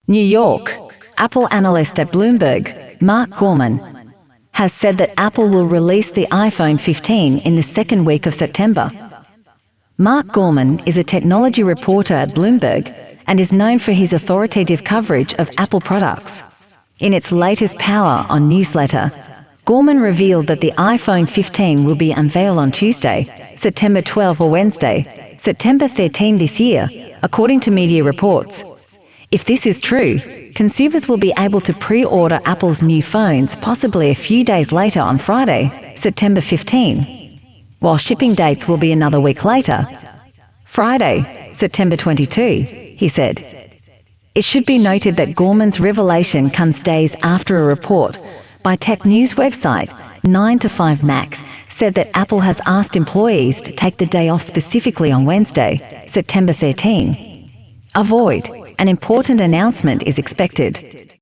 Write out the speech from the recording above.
New York. Apple analyst at Bloomberg, Mark Gurman, has said that Apple will release the iPhone 15 in the second week of September. Mark Gurman is a technology reporter at Bloomberg and is known for his authoritative coverage of Apple products. In its latest Power On newsletter, Gurman revealed that the iPhone 15 will be unveiled on Tuesday, September 12 or Wednesday, September 13 this year, according to media reports. If this is true, consumers will be able to pre-order Apple's new phones possibly a few days later on Friday, September 15, while shipping dates will be another week later, Friday, September 22, he said. It should be noted that Gurman's revelation comes days after a report by tech news website 9to5Mac said that Apple has asked employees to take the day off specifically on Wednesday, September 13. Avoid. An important announcement is expected.